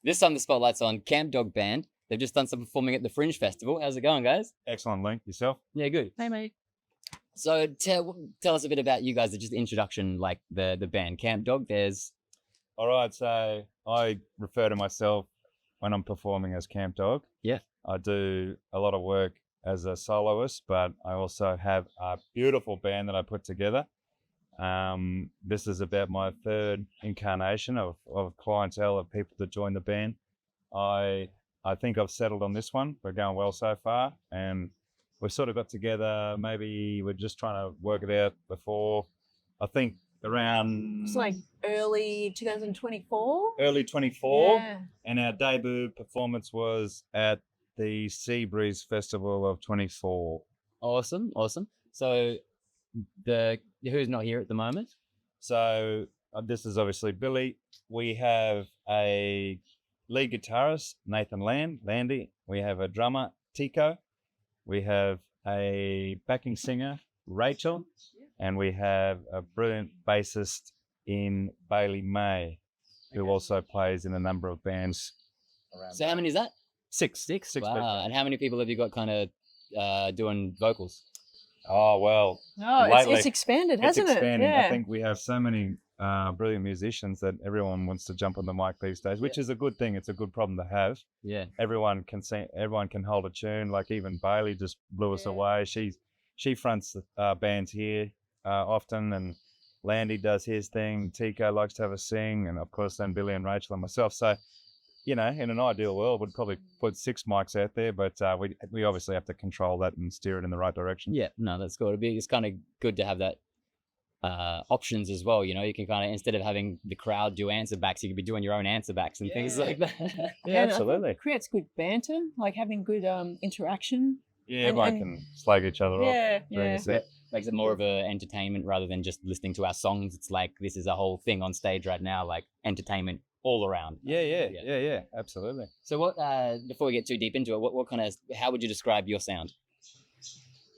This time the spotlight's on Camp Dog Band. They've just done some performing at the Fringe Festival. How's it going, guys? Excellent, Link. Yourself? Yeah, good. Hey, mate. So tell us a bit about you guys, just the introduction, like the band Camp Dog. All right, so I refer to myself when I'm performing as Camp Dog. Yeah. I do a lot of work as a soloist, but I also have a beautiful band that I put together. This is about my third incarnation of clientele of people that join the band. I think I've settled on this one. We're going well so far, and we've sort of got together. Maybe we're just trying to work it out before. I think around It's like early 2024. early 24, Yeah. and our debut performance was at the Sea Breeze Festival of 24. Awesome. So who's not here at the moment? So this is obviously Billy. We have a lead guitarist, Nathan Landy. We have a drummer, Tico. We have a backing singer, Rachel. And we have a brilliant bassist in Bailey May, who also plays in a number of bands around. So how many is that? Six Wow. people. And how many people have you got kind of doing vocals? Oh, well, Oh, lately, it's expanded, it's hasn't expanding. it? Yeah. I think we have so many brilliant musicians that everyone wants to jump on the mic these days, which is a good thing. It's a good problem to have. Yeah. Everyone can sing, everyone can hold a tune. Like even Bailey just blew us away. She fronts bands here often, and Landy does his thing. Tico likes to have a sing, and of course then Billy and Rachel and myself. So, you know, in an ideal world, we'd probably put 6 mics out there, but we obviously have to control that and steer it in the right direction. Yeah, no, that's good. It's kind of good to have that options as well. You know, you can kind of, instead of having the crowd do answer backs, you could be doing your own answer backs and things like that. Yeah, And I think absolutely. it creates good banter, like having good interaction. Yeah, everyone can slag each other Yeah, off during yeah. a set. Makes it more of a entertainment rather than just listening to our songs. It's like this is a whole thing on stage right now, like entertainment all around. Yeah, absolutely. So what? Before we get too deep into it, what kind of? How would you describe your sound?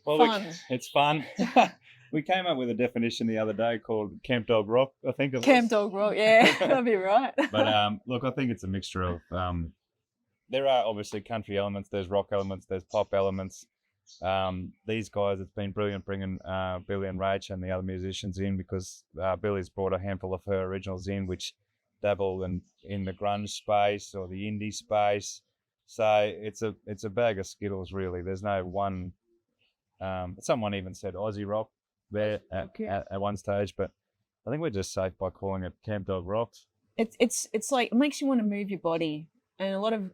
Well, Fun. it's fun. We came up with a definition the other day called Camp Dog Rock, I think it was. Camp Dog Rock, yeah, that'd be right. But look, I think it's a mixture of there are obviously country elements, there's rock elements, there's pop elements. These guys, it's been brilliant bringing Billy and Rach and the other musicians in, because Billy's brought a handful of her originals in, which dabble in the grunge space or the indie space. So it's a bag of Skittles, really. There's no one. Someone even said Aussie rock there at one stage, but I think we're just safe by calling it Camp Dog Rocks. It's like, it makes you want to move your body, and a lot of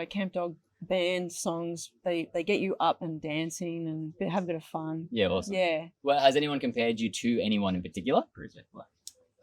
Camp Dog band songs, they get you up and dancing and have a bit of fun. Yeah, awesome. Yeah. Well, has anyone compared you to anyone in particular?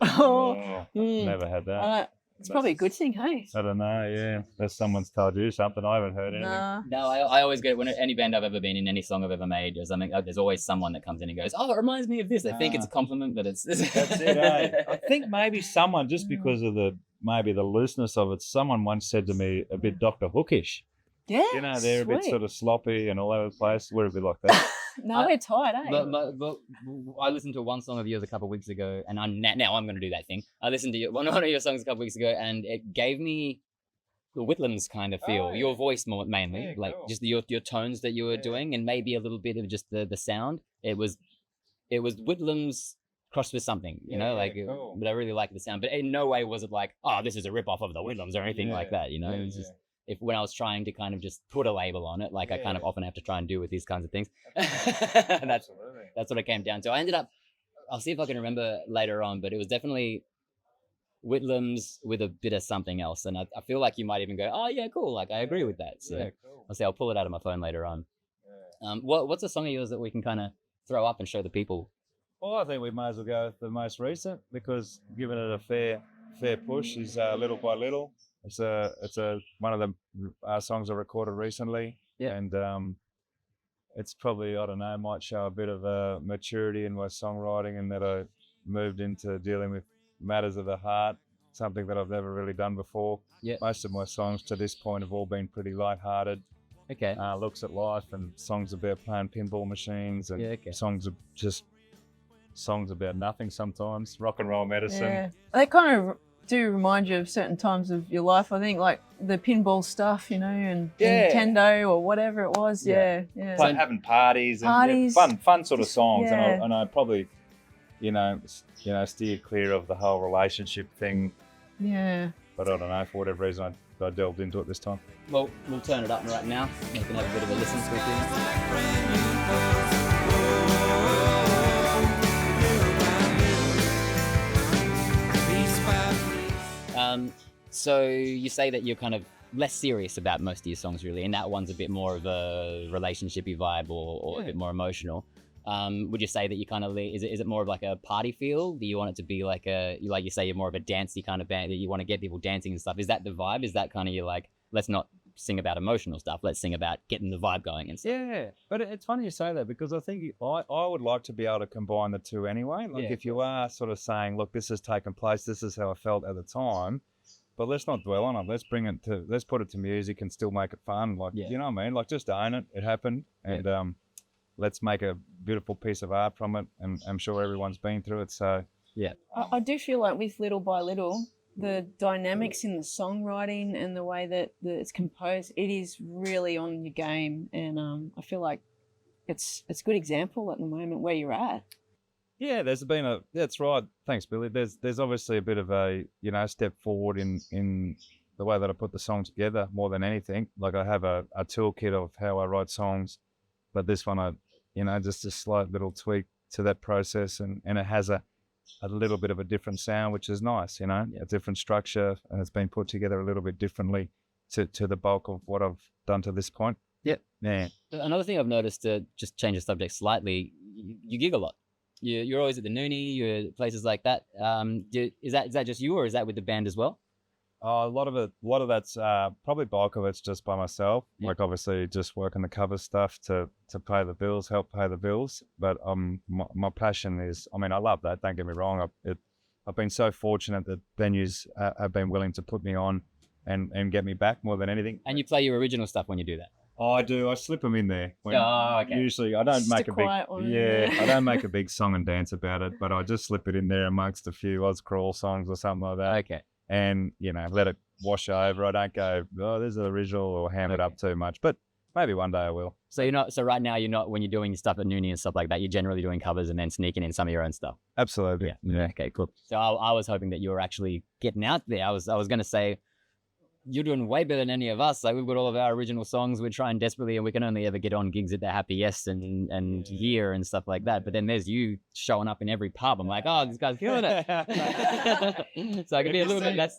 Oh, Never had that. it's probably a good thing, hey? I don't know, yeah. Unless someone's told you something, I haven't heard anything. Nah. No, I always get it when any band I've ever been in, any song I've ever made, or something. There's always someone that comes in and goes, "Oh, it reminds me of this." They think it's a compliment, but it's That's it, eh? I think maybe someone, just because of the looseness of it, someone once said to me a bit Dr. Hookish. Yeah. You know, they're a bit sweet. sort of sloppy and all over the place. We're a bit like that. No, we're tired, eh? But I listened to one song of yours a couple of weeks ago, and now I'm going to do that thing. I listened to one of your songs a couple of weeks ago, and it gave me the Whitlam's kind of feel. Oh, yeah. Your voice more mainly, Yeah, like cool. just your tones that you were doing, and maybe a little bit of just the sound. It was Whitlam's crossed with something, you know, like. cool. But I really liked the sound. But in no way was it like, oh, this is a rip off of the Whitlam's or anything like that. You know, it was just. If when I was trying to kind of just put a label on it, like I kind of often have to try and do with these kinds of things. And that's what it came down to. I ended up, I'll see if I can remember later on, but it was definitely Whitlam's with a bit of something else. And I feel like you might even go, oh yeah, cool. Like I agree with that. So cool. I'll pull it out of my phone later on. What's a song of yours that we can kind of throw up and show the people? Well, I think we might as well go with the most recent, because giving it a fair push is Little by Little. It's one of the songs I recorded recently, and it's probably, I don't know, might show a bit of maturity in my songwriting, and that I moved into dealing with matters of the heart, something that I've never really done before. Yeah. Most of my songs to this point have all been pretty light-hearted. Okay. Looks at life, and songs about playing pinball machines, and songs about nothing sometimes. Rock and roll medicine. Yeah. They kind of do remind you of certain times of your life. I think like the pinball stuff, you know, and Yeah. Nintendo or whatever it was. Yeah. Yeah. Like having parties and Parties. fun sort of songs. Yeah. And I probably, steer clear of the whole relationship thing. Yeah. But I don't know, for whatever reason, I delved into it this time. Well, we'll turn it up right now. You can have a bit of a listen quickly. So you say that you're kind of less serious about most of your songs, really, and that one's a bit more of a relationshipy vibe or a bit more emotional. Would you say that you kind of is it more of like a party feel? Do you want it to be like you say, you're more of a dancey kind of band that you want to get people dancing and stuff? Is that the vibe? Is that kind of, you're like, let's not sing about emotional stuff, let's sing about getting the vibe going and stuff? Yeah, but it's funny you say that, because I think I would like to be able to combine the two anyway. Like, if you are sort of saying, look, this has taken place, this is how I felt at the time, but let's not dwell on it. Let's put it to music and still make it fun. Like, you know what I mean? Like, just own it. It happened, and let's make a beautiful piece of art from it. And I'm sure everyone's been through it. So yeah, I do feel like with Little by Little, the dynamics in the songwriting and the way that it's composed, it is really on your game. And I feel like it's a good example at the moment where you're at. Yeah, that's right. Thanks, Billy. There's obviously a bit of a, step forward in the way that I put the song together more than anything. Like, I have a toolkit of how I write songs, but this one, just a slight little tweak to that process, and it has a little bit of a different sound, which is nice, a different structure, and it's been put together a little bit differently to the bulk of what I've done to this point. Yep. Yeah. Another thing I've noticed, to just change the subject slightly, you gig a lot. You're always at the Noonie, you're places like that. Is that just you, or is that with the band as well? A lot of that's probably bulk of it's just by myself. Yeah. Like, obviously just working the cover stuff to pay the bills, help pay the bills. But my passion is, I love that. Don't get me wrong. I've been so fortunate that venues have been willing to put me on and get me back more than anything. And you play your original stuff when you do that? Oh, I do. I slip them in there. Okay. Usually, I don't make a big one. I don't make a big song and dance about it, but I just slip it in there amongst a few Oz Crawl songs or something like that. Okay. And let it wash over. I don't go, oh, this is the original, or ham it up too much. But maybe one day I will. So right now you're not, when you're doing your stuff at Noonie and stuff like that, you're generally doing covers and then sneaking in some of your own stuff. Absolutely. Yeah. Okay, cool. So I was hoping that you were actually getting out there. I was going to say, you're doing way better than any of us. Like, we've got all of our original songs. We're trying desperately, and we can only ever get on gigs at the Happy Yes and Here and stuff like that. But then there's you showing up in every pub. I'm like, oh, this guy's killing it. So I can be a little bit less.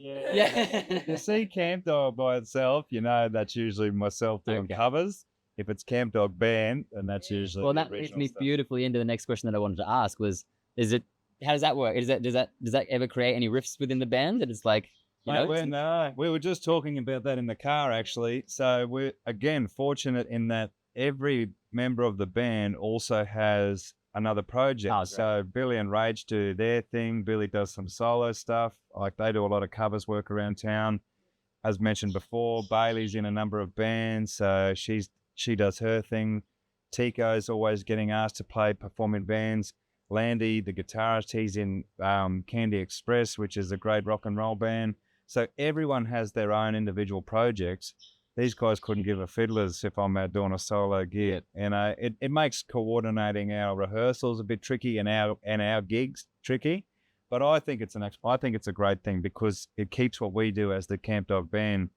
Yeah. You see Camp Dog by itself, that's usually myself doing covers. If it's Camp Dog Band, and that's usually well, that leads me beautifully into the next question that I wanted to ask was, how does that work? Does that ever create any rifts within the band that it's like, we were just talking about that in the car, actually. So we're, again, fortunate in that every member of the band also has another project. Oh, so Billy and Rage do their thing. Billy does some solo stuff. Like, they do a lot of covers work around town. As mentioned before, Bailey's in a number of bands, so she does her thing. Tico's always getting asked to perform in bands. Landy, the guitarist, he's in Candy Express, which is a great rock and roll band. So everyone has their own individual projects. These guys couldn't give a fiddler's if I'm out doing a solo gig. And it makes coordinating our rehearsals a bit tricky and our gigs tricky. But I think it's a great thing, because it keeps what we do as the Camp Dog Band,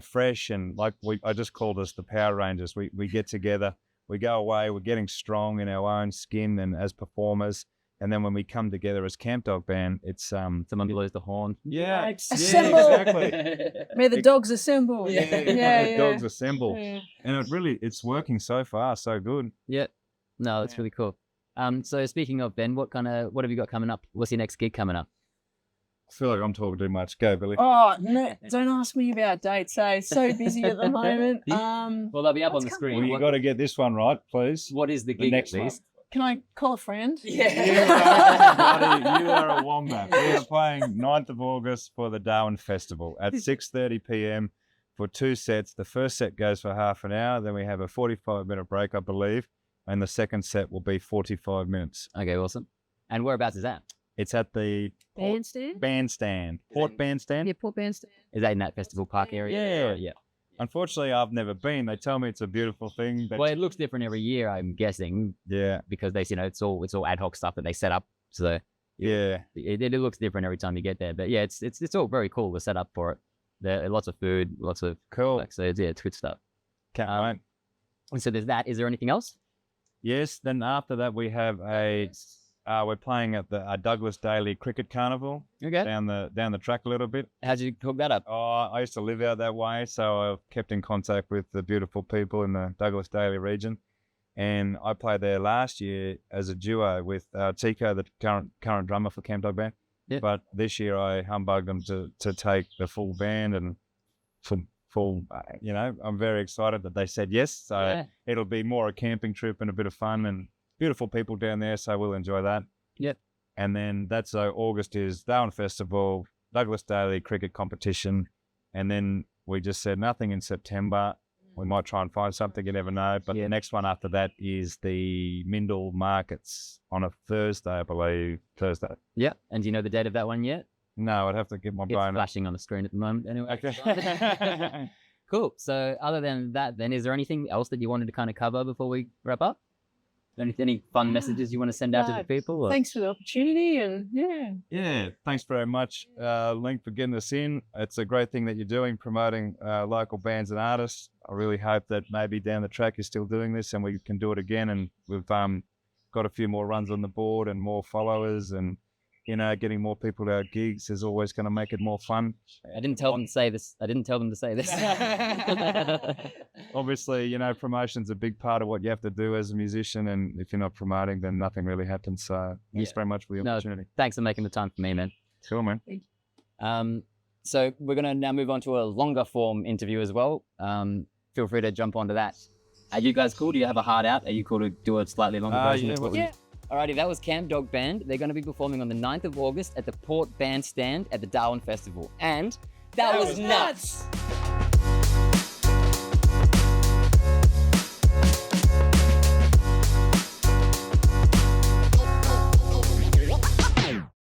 fresh, and like I just called us the Power Rangers. We get together, we go away, we're getting strong in our own skin and as performers. And then when we come together as Camp Dog Band, it's someone blows the horn. Yeah, assemble. Exactly. May the dogs assemble. Yeah. Dogs assemble. Yeah. And it's working so far, so good. Yeah. No, that's really cool. So speaking of, Ben, what have you got coming up? What's your next gig coming up? I feel like I'm talking too much. Go, Billy. Oh, no, don't ask me about dates. So busy at the moment. Well, they'll be up on the screen. Well, you got to get this one right, please. What is the gig, next at least? Can I call a friend? Yeah. You are a wombat. We are playing 9th of August for the Darwin Festival at 6:30 p.m. for 2 sets. The first set goes for half an hour. Then we have a 45-minute break, I believe. And the second set will be 45 minutes. Okay, awesome. And whereabouts is that? It's at the Bandstand? Bandstand, Port Bandstand. Yeah, Port Bandstand. Is that in that festival park area? Yeah. Unfortunately, I've never been. They tell me it's a beautiful thing. But Well, it looks different every year, I'm guessing, yeah, because they, it's all ad hoc stuff that they set up. So yeah. it looks different every time you get there. But yeah, it's all very cool to set up for it. There are lots of food, lots of Cool. so it's good stuff. Can't wait. And so there's that. Is there anything else? Yes. Then after that, we have we're playing at the Douglas Daily Cricket Carnival Okay. down the track a little bit. How'd you hook that up? Oh, I used to live out that way, so I've kept in contact with the beautiful people in the Douglas Daily region. And I played there last year as a duo with Tico, the current drummer for Camp Dog Band. Yeah. But this year I humbugged them to take the full band and full. I'm very excited that they said yes. So it'll be more a camping trip and a bit of fun and beautiful people down there. So we'll enjoy that. Yep. And then August is Darwin Festival, Douglas Daily Cricket Competition, and then we just said nothing in September. We might try and find something, you never know. But the next one after that is the Mindle Markets on a Thursday, I believe. Thursday. Yeah. And do you know the date of that one yet? No, I'd have to get my It's brain. flashing on the screen at the moment. Anyway. Okay. Cool. So other than that, then, is there anything else that you wanted to kind of cover before we wrap up? Any fun messages you want to send out to the people? Or? Thanks for the opportunity, and Yeah, thanks very much, Link, for getting us in. It's a great thing that you're doing, promoting local bands and artists. I really hope that maybe down the track you're still doing this and we can do it again. And we've got a few more runs on the board and more followers, and getting more people to our gigs is always going to make it more fun. I didn't tell them to say this. Obviously, promotion's a big part of what you have to do as a musician, and if you're not promoting, then nothing really happens. So thanks very much for the opportunity. Thanks for making the time for me, man. Cool, man. So we're going to now move on to a longer form interview as well. Feel free to jump onto that. Are you guys cool? Do you have a heart out? Are you cool to do a slightly longer version? yeah. Alrighty, that was Camp Dog Band. They're going to be performing on the 9th of August at the Port Bandstand at the Darwin Festival. And that was nuts!